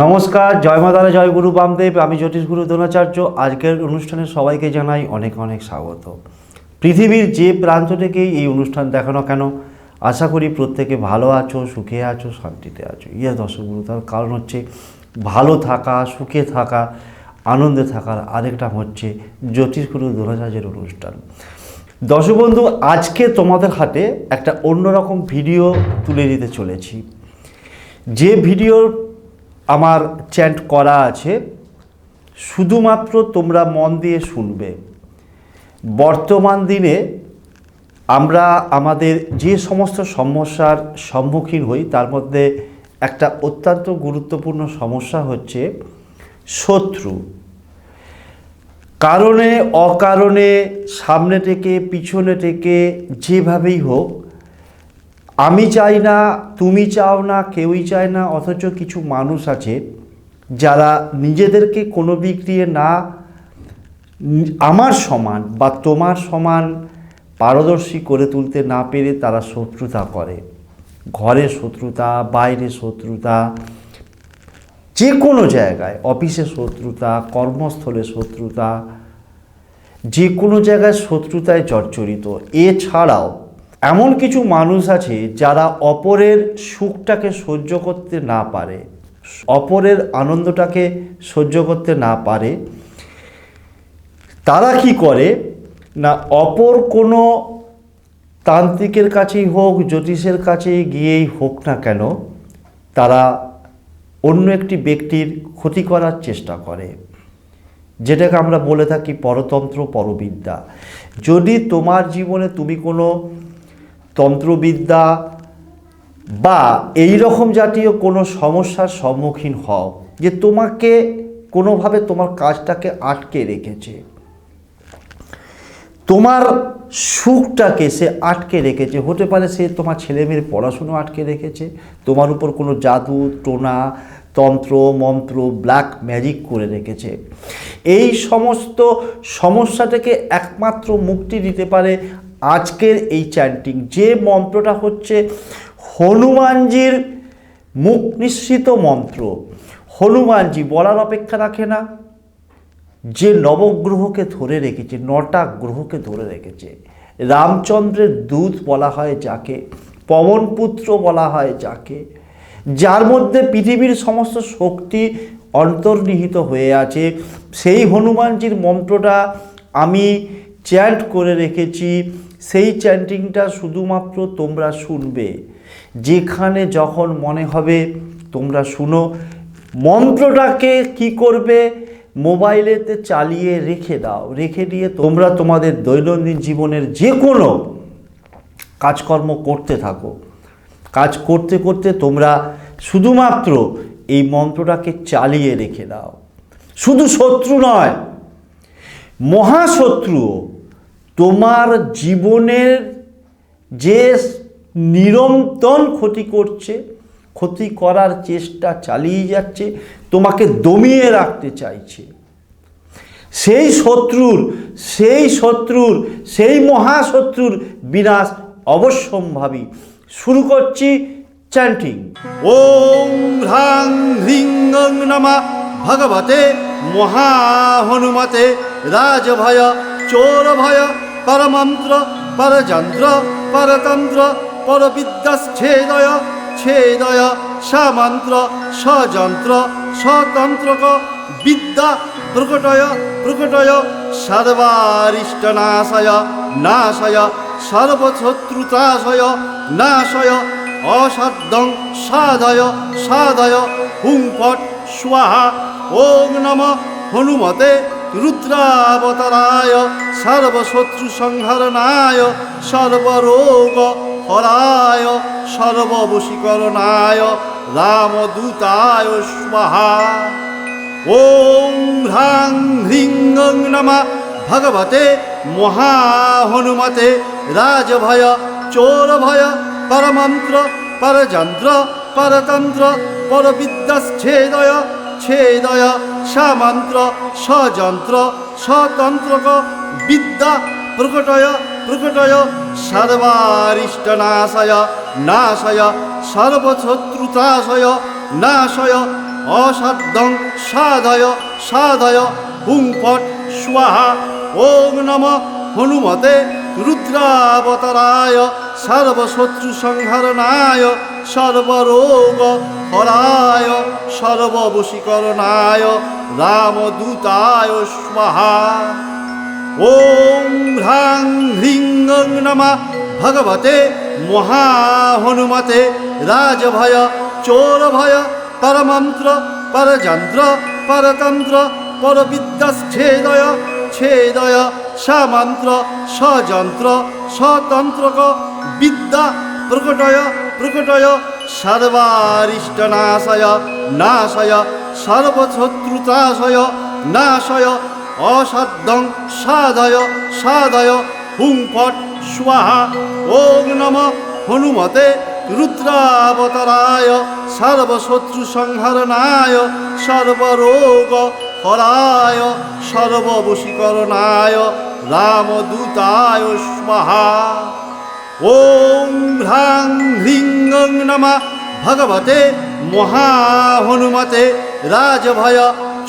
নমস্কার, জয় মা তারা, জয় গুরু বামদেব। আমি জ্যোতিষ গুরু দ্রোণাচার্য। আজকের অনুষ্ঠানে সবাইকে জানাই অনেক অনেক স্বাগত। পৃথিবীর যে প্রান্ত থেকেই এই অনুষ্ঠান দেখানো কেন, আশা করি প্রত্যেকে ভালো আছো, সুখে আছো, শান্তিতে আছো। দর্শক গুরু, তার কারণ হচ্ছে ভালো থাকা, সুখে থাকা, আনন্দে থাকার আরেকটা হচ্ছে জ্যোতিষ গুরু দ্রোণাচার্যের অনুষ্ঠান। দর্শক বন্ধু, আজকে তোমাদের হাতে একটা অন্যরকম ভিডিও তুলে দিতে চলেছি। যে ভিডিওর আমার চ্যান্ট করা আছে, শুধুমাত্র তোমরা মন দিয়ে শুনবে। বর্তমান দিনে আমরা আমাদের যে সমস্ত সমস্যার সম্মুখীন হই, তার মধ্যে একটা অত্যন্ত গুরুত্বপূর্ণ সমস্যা হচ্ছে শত্রু। কারণে অকারণে, সামনে থেকে পিছনে থেকে, যেভাবেই হোক, আমি চাই না, তুমি চাও না, কেউই চায় না, অথচ কিছু মানুষ আছে যারা নিজেদেরকে কোনো দিক দিয়ে না আমার সমান বা তোমার সমান পারদর্শী করে তুলতে না পেরে তারা শত্রুতা করে। ঘরে শত্রুতা, বাইরে শত্রুতা, যে কোনো জায়গায়, অফিসে শত্রুতা, কর্মস্থলে শত্রুতা, যে কোনো জায়গায় শত্রুতায় জর্জরিত। এছাড়াও এমন কিছু মানুষ আছে যারা অপরের সুখটাকে সহ্য করতে না পারে, অপরের আনন্দটাকে সহ্য করতে না পারে। তারা কি করে না, অপর কোনো তান্ত্রিকের কাছেই হোক, জ্যোতিষের কাছে গিয়েই হোক না কেন, তারা অন্য একটি ব্যক্তির ক্ষতি করার চেষ্টা করে, যেটাকে আমরা বলে থাকি পরতন্ত্র, পরবিদ্যা। যদি তোমার জীবনে তুমি কোনো তন্ত্রবিদ্যা বা এই রকম জাতীয় কোনো সমস্যার সম্মুখীন হও, যে তোমাকে কোনোভাবে তোমার কাজটাকে আটকে রেখেছে, তোমার সুখটাকে সে আটকে রেখেছে, হতে পারে সে তোমার ছেলেমেয়ের পড়াশুনো আটকে রেখেছে, তোমার উপর কোনো জাদু টোনা, তন্ত্র মন্ত্র, ব্ল্যাক ম্যাজিক করে রেখেছে, এই সমস্ত সমস্যা থেকে একমাত্র মুক্তি দিতে পারে আজকের এই চ্যান্টিং। যে মন্ত্রটা হচ্ছে হনুমানজির মুখ নিঃসৃত মন্ত্র। হনুমানজি বলার অপেক্ষা রাখে না, যে নবগ্রহকে ধরে রেখেছে, 9টা গ্রহকে ধরে রেখেছে। রামচন্দ্রের দূত বলা হয় যাকে, পবনপুত্র বলা হয় যাকে, যার মধ্যে পৃথিবীর সমস্ত শক্তি অন্তর্নিহিত হয়ে আছে, সেই হনুমানজির মন্ত্রটা আমি চ্যান্ট করে রেখেছি। সেই চ্যান্টিংটা শুধুমাত্র তোমরা শুনবে, যেখানে যখন মনে হবে তোমরা শুনো। মন্ত্রটাকে কি করবে, মোবাইলেতে চালিয়ে রেখে দাও, রেখে দিয়ে তোমরা তোমাদের দৈনন্দিন জীবনের যে কোনো কাজকর্ম করতে থাকো। কাজ করতে করতে তোমরা শুধুমাত্র এই মন্ত্রটাকে চালিয়ে রেখে দাও। শুধু শত্রু নয়, মহাশত্রুও তোমার জীবনের যে নিরন্তর ক্ষতি করছে, ক্ষতি করার চেষ্টা চালিয়ে যাচ্ছে, তোমাকে দমিয়ে রাখতে চাইছে, সেই সেই মহাশত্রুর বিনাশ অবশ্যম্ভাবী। শুরু করছি চ্যান্টিং। ওম হ্রাং হ্রিং নমঃ ভগবতে মহাহনুমতে রাজভয় চোরভয় পরমন্ত্র পরযন্ত্র পরতন্ত্র পরবিদ্যাচ্ছেদয় ছেদয় সামন্ত্র সযন্ত্র স্বতন্ত্রক বিদ্যা প্রকটয় প্রকটয় সর্বারিষ্টনাশয় নাশয় সর্বশত্রুতাশয় নাশয় অসাধ্যং সাধয় সাধয় হুং ফট স্বাহা। ওং নমঃ হনুমতে রুদ্রাবতারায় সর্বশত্রু সংহরণায় সর্বরোগ হরায় সর্ববশীকরণায় রামদূতায় স্বাহা। ওম হ্রাং হ্রিং নমঃ ভগবতে মহাহনুমতে রাজভয় চোরভয় পরমন্ত্র পরযন্ত্র পরতন্ত্র পরবিদ্যাচ্ছেদয় ছেদয় সামন্ত্র সযন্ত্র স্বতন্ত্রক বিদ্যা প্রকটয় প্রকটয় সর্বারিষ্টনাশয় নাশয় সর্বশত্রুতাশয় নাশয় অসাধ্যং সাধয় সাধয় হুং ফট স্বাহা। ওম নমঃ হনুমতে রুদ্রাবতারায় সর্বশত্রু সংহরণায় সর্বরোগ হরায় সর্ববশীকরণায় রামদূতায় স্বাহা। ওম হ্রাং হ্রিং নমঃ ভগবতে মহাহনুমতে রাজভয় চোরভয় পরমন্ত্র পরযন্ত্র পরতন্ত্র পরবিদ্যাচ্ছেদয় ছেদয় সামন্ত্র সযন্ত্র স্বতন্ত্রক বিদ্যা প্রকটয় প্রকটয় সর্বারিষ্টনাশয় নাশয় সর্বশত্রুত্রাশয় নাশয়। অসাধ্যং সাধয় সাধয় হুং ফট স্বাহা। ওম নমঃ হনুমতে রুদ্রাবতারায় সর্বশত্রু সংহরণায় সর্বরোগ হরায় সর্ববশীকরণায় রামদূতায় স্বাহা। ওম হ্রাং হ্রিং নমঃ ভগবতে মহাহনুমতে রাজভয়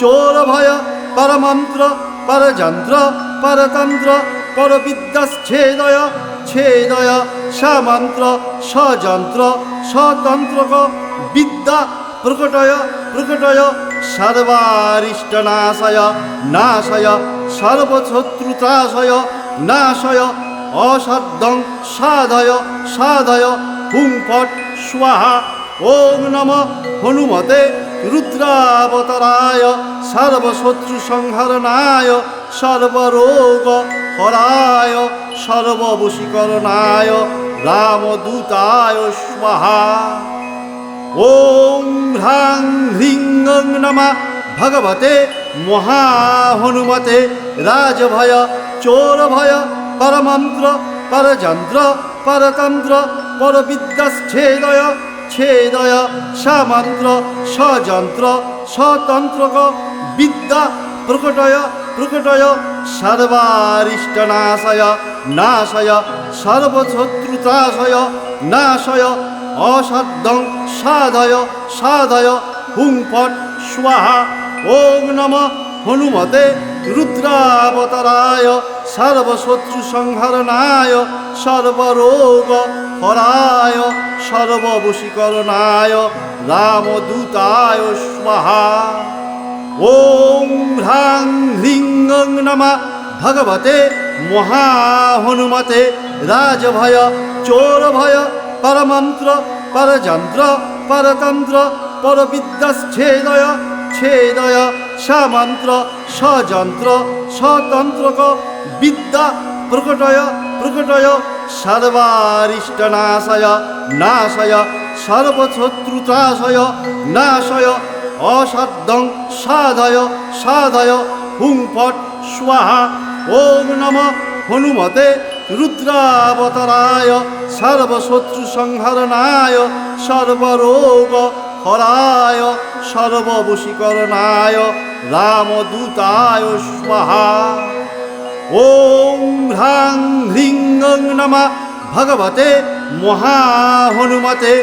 চোরভয় পরমন্ত্র পরযন্ত্র পরতন্ত্র পরবিদ্যাচ্ছেদয় ছেদয় সামন্ত্র সযন্ত্র স্বতন্ত্রক বিদ্যা প্রকটয় প্রকটয় সর্বারিষ্টনাশয় নাশয় সর্বশত্রুত্রাশয় নাশয়। অসাধ্যং সাধয় সাধয় হুং ফট স্বাহা। ওম নমঃ হনুমতে রুদ্রাবতারায় সর্বশত্রু সংহরণায় সর্বরোগ হরায় সর্ববশীকরণায় রামদূতায় স্বাহা। ওম হ্রাং হ্রিং নমঃ ভগবতে মহাহনুমতে রাজভয় চোরভয় পরমন্ত্র পরযন্ত্র পরতন্ত্র পরবিদ্যাচ্ছেদয় ছেদয় সামন্ত্র সযন্ত্র স্বতন্ত্রক বিদ্যা প্রকটয় প্রকটয় সর্বারিষ্টনাশয় নাশয় সর্বশত্রুত্রাশয় নাশয়। অসাধ্যং সাধয় সাধয় হুং ফট স্বাহা। ওম নমঃ হনুমতে রুদ্রাবতারায় সর্বশত্রু সংহরণায় সর্বরোগ হরায় সর্ববশীকরণায় রামদূতায় স্বাহা। ওম হ্রাং হ্রিং নমঃ ভগবতে মহাহনুমতে রাজভয় চোরভয় পরমন্ত্র পরযন্ত্র পরতন্ত্র পরবিদ্যাচ্ছেদয় ছেদয় সামন্ত্র সযন্ত্র স্বতন্ত্রক বিদ্যা প্রকটয় প্রকটয় সর্বারিষ্টনাশয় নাশয় সর্বশত্রুত্রাশয় নাশয়। অসাধ্যং সাধয় সাধয় হুং ফট স্বাহা। ওম নমঃ হনুমতে রুদ্রাবতারায় সর্বশত্রু সংহরণায় সর্বরোগ হরায় সর্ববশীকরণায় রামদূতায় স্বাহা। ওম হ্রাং হ্রিং নমঃ ভগবতে মহাহনুমতে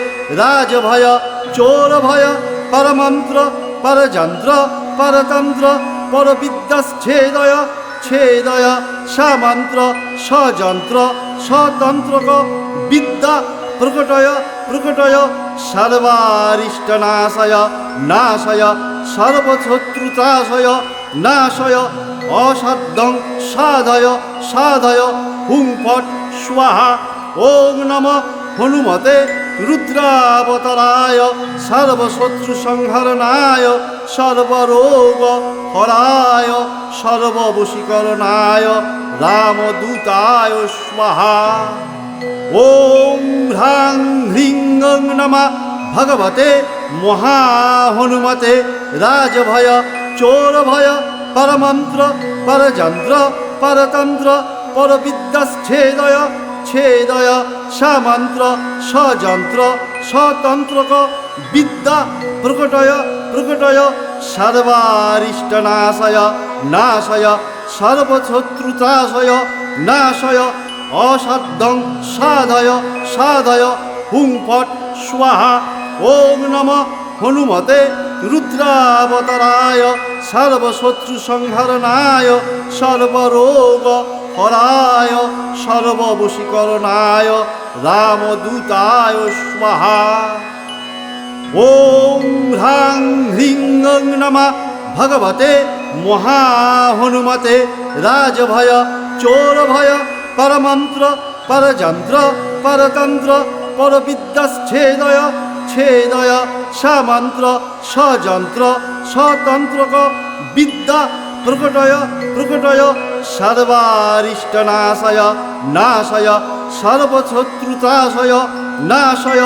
রাজভয় চোরভয় পরমন্ত্র পরযন্ত্র পরতন্ত্র পরবিদ্যাচ্ছেদয় ছেদয় সামন্ত্র সযন্ত্র স্বতন্ত্রক বিদ্যা প্রকটয় প্রকটয় সর্বারিষ্টনাশয় নাশয় সর্বশত্রুত্রাশয় নাশয়। অসাধ্যং সাধয় সাধয় হুং ফট স্বাহা। ওম নমঃ হনুমতে রুদ্রাবতারায় সর্বশত্রু সংহরণায় সর্বরোগ হরায় সর্ববশীকরণায় রামদূতায় স্বাহা। ওম হ্রাং হ্রিং নমঃ ভগবতে মহাহনুমতে রাজভয় চোরভয় পরমন্ত্র পরযন্ত্র পরতন্ত্র পরবিদ্যাচ্ছেদয় ছেদয় সামন্ত্র সযন্ত্র স্বতন্ত্রক বিদ্যা প্রকটয় প্রকটয় সর্বারিষ্টনাশয় নাশয় সর্বশত্রুত্রাশয় নাশয়। অসাধ্যং সাধয় সাধয় হুং ফট স্বাহা। ওম নমঃ হনুমতে রুদ্রাবতারায় সর্বশত্রু সংহরণায় সর্বরোগ হরায় সর্ববশীকরণায় রামদূতায় স্বাহা। ওম হ্রাং হ্রিং নমঃ ভগবতে মহাহনুমতে রাজভয় চোরভয় পরমন্ত্র পরযন্ত্র পরতন্ত্র পরবিদ্যাচ্ছেদয় ছেদয় সামন্ত্র সযন্ত্র সতন্ত্রক বিদ্যা প্রকটয় প্রকটয় সর্বারিষ্টনাশয় নাশয় সর্বশত্রুত্রাশয় নাশয়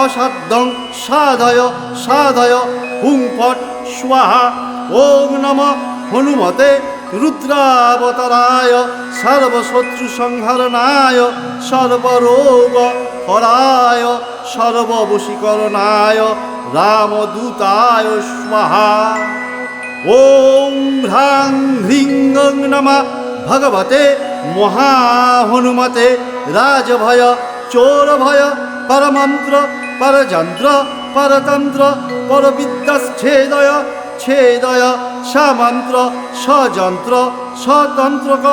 অসাধ্যং সাধয় সাধয় হুং ফট স্বাহা। ওম নমঃ হনুমতে রুদ্রাবতারায় সর্বশত্রু সংহরণায় সর্বরোগ হরায় সর্ববশীকরণায় রামদূতায় স্বাহা। ওম হ্রাং হ্রিং নমঃ ভগবতে মহাহনুমতে রাজভয় চোরভয় পরমন্ত্র পরযন্ত্র পরতন্ত্র পরবিদ্যাচ্ছেদয় ছেদয় সামন্ত্র সযন্ত্র সতন্ত্রক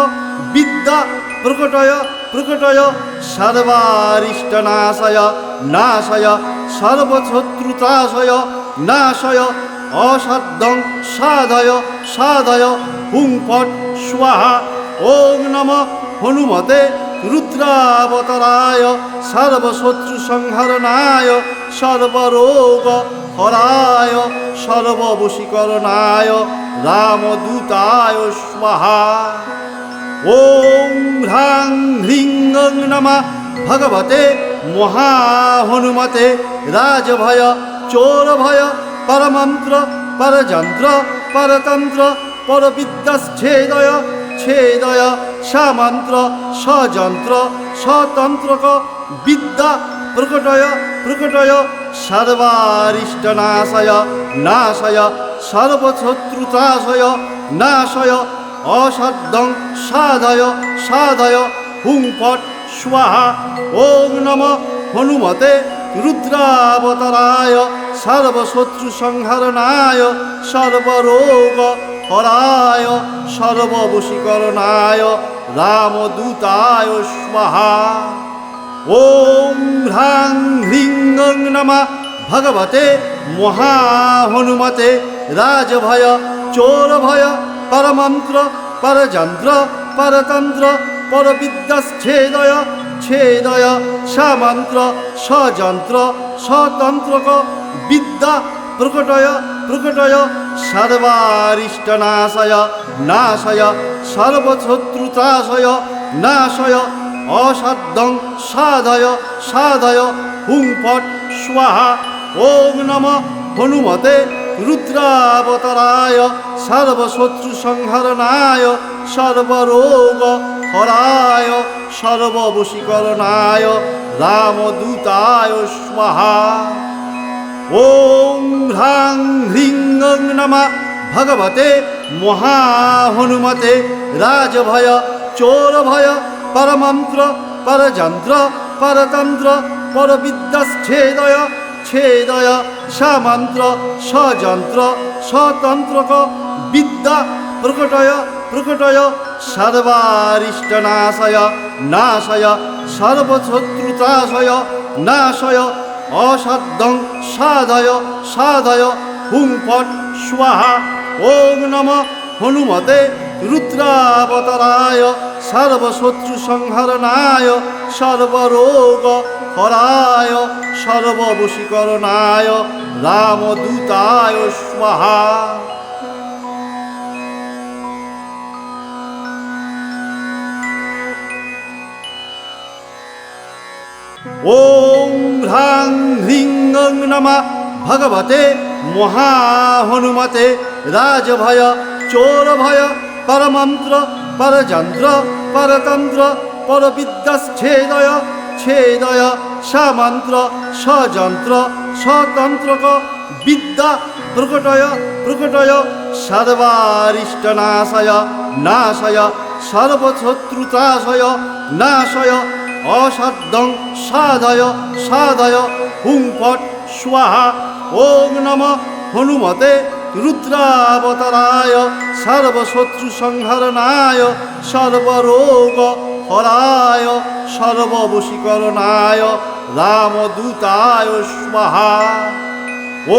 বিদ্যা প্রকটয় প্রকটয় সর্বারিষ্টনাশয় নাশয় সর্বশত্রুত্রাশয় নাশয় অসাধ্যং সাধয় সাধয় হুং ফট স্বাহা। ওম নমঃ হনুমতে রুদ্রাবতারায় সর্বশত্রু সংহরণায় সর্বরোগ হরায় সর্ববশীকরণায় রামদূতায় স্বাহা। ওম হ্রাং হ্রিং নমঃ ভগবতে মহাহনুমতে রাজভয় চোরভয় পরমন্ত্র পরযন্ত্র পরতন্ত্র পরবিদ্যাচ্ছেদয় ছেদয় সামন্ত্র সযন্ত্র সতন্ত্রক বিদ্যা প্রকটয় প্রকটয় সর্বারিষ্টনাশয় নাশয় সর্বশত্রুত্রাশয় নাশয় অসাধ্যং সাধয় সাধয় হুং ফট স্বাহা। ওম নমঃ হনুমতে রুদ্রাবতারায় সর্বশত্রু সংহরণায় সর্বরোগ হরায় সর্ববশীকরণায় রামদূতায় স্বাহা। ওম হ্রাং হ্রিং নমঃ ভগবতে মহাহনুমতে রাজভয় চোরভয় পরমন্ত্র পরযন্ত্র পরতন্ত্র পরবিদ্যাচ্ছেদয় ছেদয় সামন্ত্র সযন্ত্র সতন্ত্রক বিদ্যা প্রকটয় প্রকটয় সর্বারিষ্টনাশয় নাশয় সর্বশত্রুত্রাশয় নাশয় অসাধ্যং সাধয় সাধয় হুং ফট স্বাহা। ওম নমঃ হনুমতে রুদ্রাবতারায় সর্বশত্রু সংহরণায় সর্বরোগ হরায় সর্ববশীকরণায় রামদূতায় স্বাহা। ওম হ্রাং হ্রিং নমঃ ভগবতে মহাহনুমতে রাজভয় চোরভয় পরমন্ত্র পরযন্ত্র পরতন্ত্র পরবিদ্যাচ্ছেদয় ছেদয় সামন্ত্র সযন্ত্র সতন্ত্রক বিদ্যা প্রকটয় প্রকটয় সর্বারিষ্টনাশয় নাশয় সর্বশত্রুত্রাশয় নাশয় অসাধ্যং সাধয় সাধয় হুং ফট স্বাহা। ওম নমঃ হনুমতে রুদ্রাবতারায় সর্বশত্রু সংহরণায় সর্বরোগ হরায় সর্ববশীকরণায় রামদূতায় স্বাহা। ওম হ্রাং হ্রিং নমঃ ভগবতে মহাহনুমতে রাজভয় চোরভয় পরমন্ত্র পরযন্ত্র পরতন্ত্র পরবিদ্যাচ্ছেদয় ছেদয় সামন্ত্র সযন্ত্র সতন্ত্রক বিদ্যা প্রকটয় প্রকটয় সর্বারিষ্টনাশয় নাশয় সর্বশত্রুত্রাশয় নাশয় অসাধ্যং সাধয় সাধয় হুং ফট স্বাহা। ওম নমঃ হনুমতে রুদ্রাবতারায় সর্বশত্রু সংহরণায় সর্বরোগ হরায় সর্ববশীকরণায় রামদূতায় স্বাহা।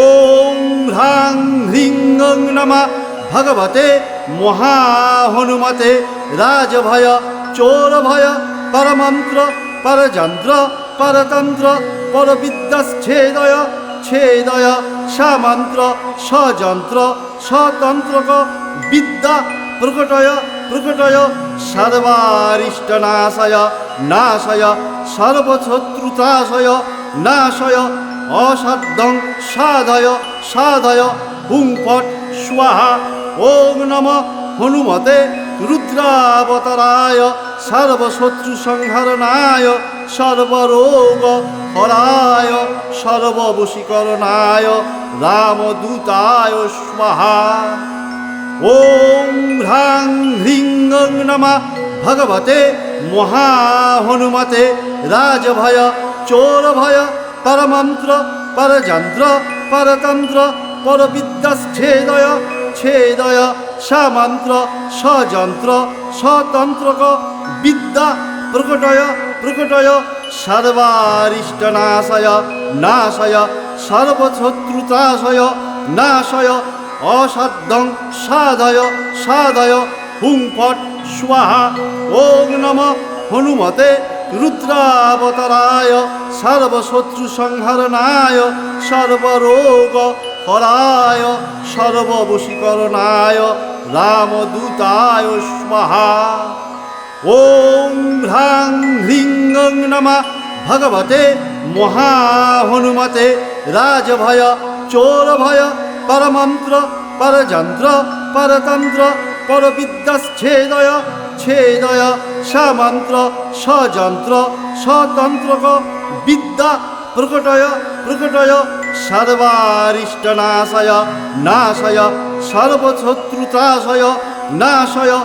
ওম হ্রাং হ্রিং ওং নমঃ ভগবতে মহাহনুমতে রাজভয় চোরভয় পরমন্ত্র পরযন্ত্র পরতন্ত্র পরবিদ্যাচ্ছেদয় ছেদয় সামন্ত্র সযন্ত্র সতন্ত্রক বিদ্যা প্রকটয় প্রকটয় সর্বারিষ্টনাশয় নাশয় সর্বশত্রুত্রাশয় নাশয় অসাধ্যং সাধয় সাধয় হুং ফট স্বাহা। ওম নমঃ হনুমতে রুদ্রাবতারায় সর্বশত্রু সংহরণায় সর্বরোগ হরায় সর্ববশীকরণায় রামদূতায় স্বাহা। ওম হ্রাং হ্রিং ওং নমঃ ভগবতে মহাহনুমতে রাজভয় চোরভয় পরমন্ত্র পরযন্ত্র পরতন্ত্র পরবিদ্যাচ্ছেদয় ছেদয় সামন্ত্র সযন্ত্র সতন্ত্রক বিদ্যা প্রকটয় প্রকটয় সর্বারিষ্টনাশয় নাশয় সর্বশত্রুত্রাশয় নাশয় অসাধ্যং সাধয় সাধয় হুং ফট স্বাহা। ওম নমঃ হনুমতে রুদ্রাবতারায় সর্বশত্রু সংহরণায় সর্বরোগ হরায় সর্ববশীকরণায় রামদূতায় স্বাহা। ওম হ্রাং হ্রিং ওং নমঃ ভগবতে মহাহনুমতে রাজভয় চোরভয় পরমন্ত্র পরযন্ত্র পরতন্ত্র পরবিদ্যাচ্ছেদয় ছেদয় সামন্ত্র সযন্ত্র সতন্ত্রক বিদ্যা প্রকটয় প্রকটয় সর্বারিষ্টনাশয় নাশয় সর্বশত্রুত্রাশয় নাশয়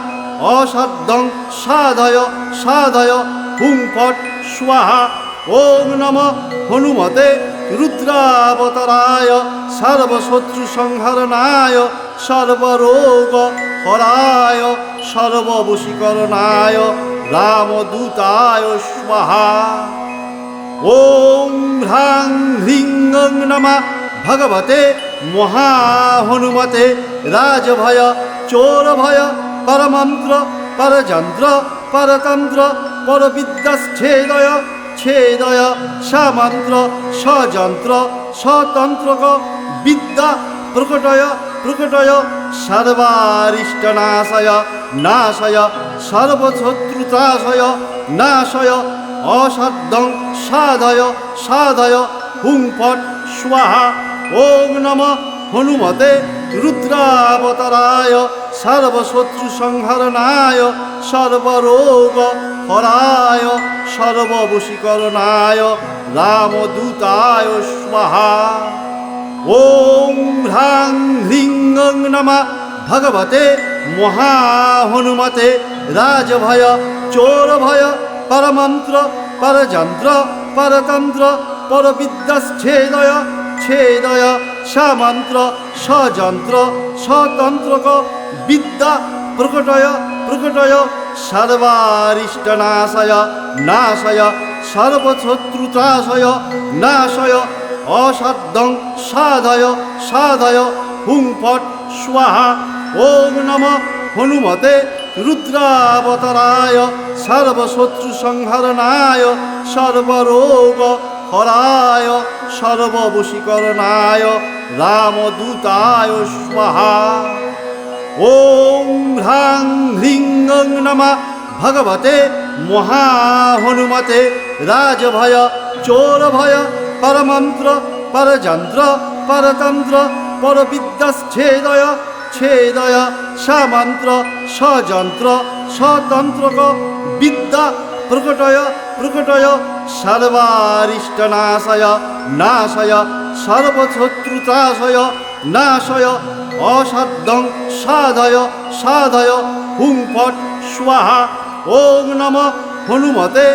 অসাধ্যং সাধয় সাধয় হুং ফট স্বাহা। ওম নমঃ হনুমতে রুদ্রাবতারায় সর্বশত্রু সংহরণায় সর্বরোগ হরায় সর্ববশীকরণায় রামদূতায় স্বাহা। ওম হ্রাং হ্রিং ওং নমঃ ভগবতে মহাহনুমতে রাজভয় চোরভয় পরমন্ত্র পরযন্ত্র পরতন্ত্র পরবিদ্যাচ্ছেদয় ছেদয় সামন্ত্র সযন্ত্র সতন্ত্রক বিদ্যা প্রকটয় প্রকটয় সর্বারিষ্টনাশয় নাশয় সর্বশত্রুত্রাশয় নাশয় অসাধ্যং সাধয় সাধয় হুং ফট স্বাহা। ওম নমঃ হনুমতে রুদ্রাবতারায় সর্বশত্রু সংহরণায় সর্বরোগ হরায় সর্ববশীকরণায় রামদূতায় স্বাহা। ওম হ্রাং হ্রিং ওং নমঃ ভগবতে মহাহনুমতে রাজভয় চোরভয় পরমন্ত্র পরযন্ত্র পরতন্ত্র পরবিদ্যাচ্ছেদয় ছেদয় সামন্ত্র সযন্ত্র সতন্ত্রক বিদ্যা প্রকটয় প্রকটয় সর্বারিষ্টনাশয় নাশয় সর্বশত্রুত্রাশয় নাশয় অসাধ্যং সাধয় সাধয় হুং ফট স্বাহা। ওম নমঃ হনুমতে রুদ্রাবতারায় সর্বশত্রু সংহরণায় সর্বরোগ হরায় সর্ববশীকরণায় রামদূতায় স্বাহা। ওম হ্রাং হ্রিং ওং নমঃ ভগবতে মহাহনুমতে রাজভয় চোরভয় পরমন্ত্র পরযন্ত্র পরতন্ত্র পরবিদ্যাচ্ছেদয় ছেদয় সামন্ত্র সযন্ত্র সতন্ত্রক বিদ্যা প্রকটয় প্রকটয় সর্বারিষ্টনাশয় নাশয় সর্বশত্রুত্রাশয় নাশয় অসাধ্যং সাধয় সাধয় হুং ফট স্বাহা। ওম নমঃ হনুমতে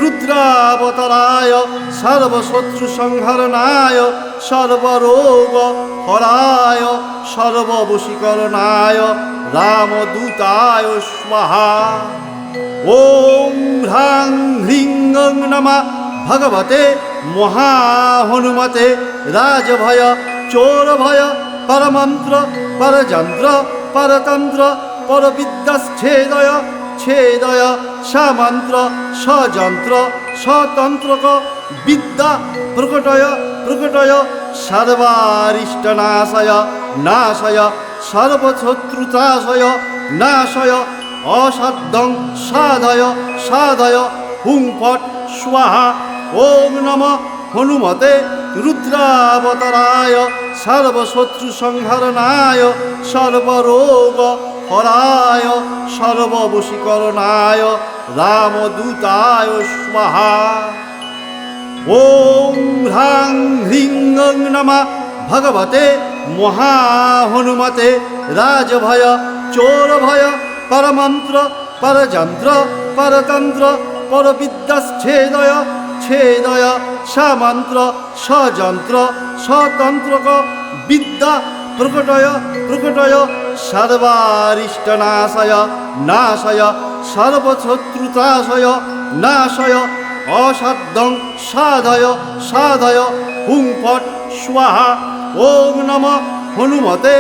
রুদ্রাবতারায় সর্বশত্রু সংহরণায় সর্বরোগ হরায় সর্ববশীকরণায় রামদূতায় স্বাহা। ওম হ্রাং হ্রিং নমঃ ভগবতে মহাহনুমতে রাজভয় চোরভয় পরমন্ত্র পরযন্ত্র পরতন্ত্র পরবিদ্যাচ্ছেদয় ছেদয় সামন্ত্র সযন্ত্র স্বতন্ত্রক বিদ্যা প্রকটয় প্রকটয় সর্বারিষ্টনাশয় নাশয় সর্বশত্রুত্রাশয় নাশয় অসাধ্যং সাধয় সাধয় হুং ফট স্বাহা। ওম নমঃ হনুমতে রুদ্রাবতারায় সর্বশত্রু সংহরণায় সর্বরোগ হরায় সর্ববশীকরণায় রামদূতায় স্বাহা। ওম হ্রাং হ্রিং নমঃ ভগবতে মহাহনুমতে রাজভয় চোরভয় পরমন্ত্র পরযন্ত্র পরতন্ত্র পরবিদ্যাচ্ছেদয় ছেদয় সামন্ত্র সযন্ত্র স্বতন্ত্রক বিদ্যা প্রকটয় প্রকটয় সর্বারিষ্টনাশয় নাশয় সর্বশত্রুত্রাশয় নাশয় অসাধ্যং সাধয় সাধয় হুং ফট স্বাহা। ওম নমঃ হনুমতে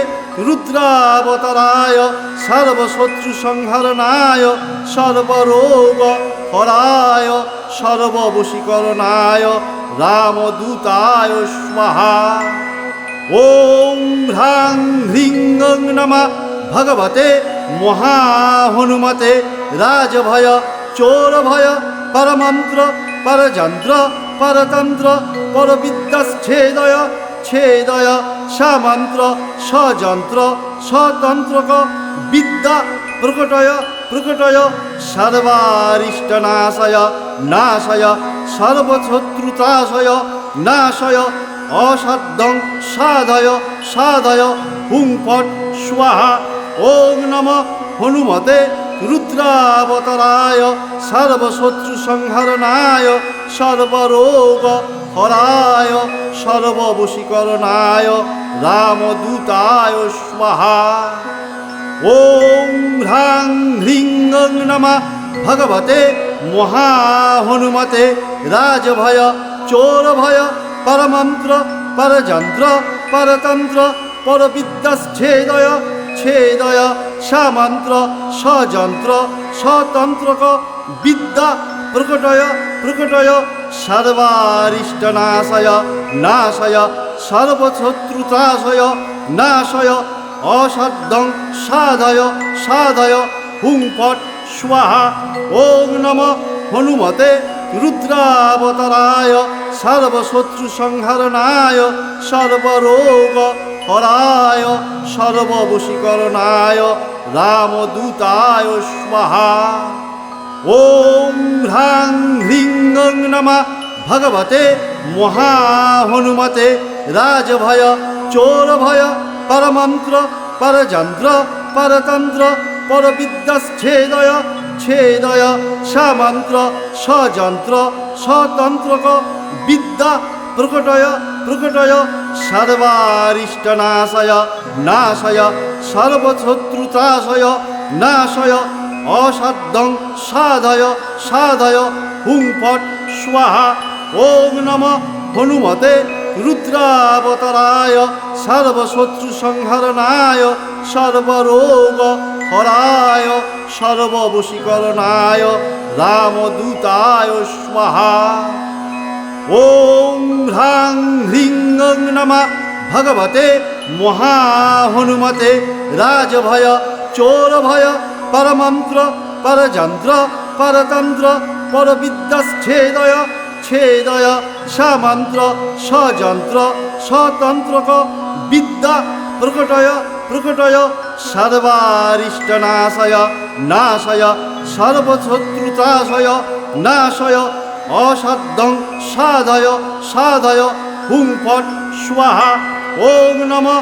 রুদ্রাবতারায় সর্বশত্রু সংহরণায় সর্বরোগ হরায় সর্ববশীকরণায় রামদূতায় স্বাহা। ওম হ্রাং হ্রিং নমঃ ভগবতে মহাহনুমতে রাজভয় চোরভয় পরমন্ত্র পরযন্ত্র পরতন্ত্র পরবিদ্যাচ্ছেদয় ছেদয় সামন্ত্র সযন্ত্র স্বতন্ত্রক বিদ্যা প্রকটয় প্রকটয় সর্বারিষ্টনাশয় নাশয় সর্বশত্রুত্রাশয় নাশয় অসাধ্যং সাধয় সাধয় হুং ফট স্বাহা। ওম নমঃ হনুমতে রুদ্রাবতারায় সর্বশত্রু সংহরণায় সর্বরোগ হরায় সর্ববশীকরণায় রামদূতায় স্বাহা। ওম হ্রাং হ্রিং নমঃ ভগবতে মহাহনুমতে রাজভয় চোরভয় পরমন্ত্র পরযন্ত্র পরতন্ত্র পরবিদ্যাচ্ছেদয় ছেদয় সামন্ত্র সযন্ত্র স্বতন্ত্রক বিদ্যা প্রকটয় প্রকটয় সর্বারিষ্টনাশয় নাশয় সর্বশত্রুত্রাশয় নাশয় অসাধ্যং সাধয় সাধয় হুং ফট স্বাহা। ওম নমঃ হনুমতে রুদ্রাবতারায় সর্বশত্রু সংহরণায় সর্বরোগ হরায় সর্ববশীকরণায় রামদূতায় স্বাহা। ওম হ্রাং হ্রিং নমঃ ভগবতে মহাহনুমতে রাজভয় চোরভয় পরমন্ত্র পরযন্ত্র পরতন্ত্র পরবিদ্যাচ্ছেদয় ছেদয় সামন্ত্র সযন্ত্র স্বতন্ত্রক বিদ্যা প্রকটয় প্রকটয় সর্বারিষ্টনাশয় নাশয় সর্বশত্রুত্রাশয় নাশয় অসাধ্যং সাধয় সাধয় হুং ফট স্বাহা। ওম নমঃ হনুমতে রুদ্রাবতারায় সর্বশত্রু সংহরণায় সর্বরোগ হরায় সর্ববশীকরণায় রামদূতায় স্বাহা। ওম হ্রাং হ্রিং নমঃ ভগবতে মহাহনুমতে রাজভয় চোরভয় পরমন্ত্র পরযন্ত্র পরতন্ত্র পরবিদ্যাচ্ছেদয় ছেদয় সামন্ত্র সযন্ত্র স্বতন্ত্রক বিদ্যা প্রকটয় প্রকটয় সর্বারিষ্টনাশয় নাশয় সর্বশত্রুত্রাশয় নাশয় অসাধ্যং সাধয় সাধয় হুং ফট স্বাহা। ওম নমঃ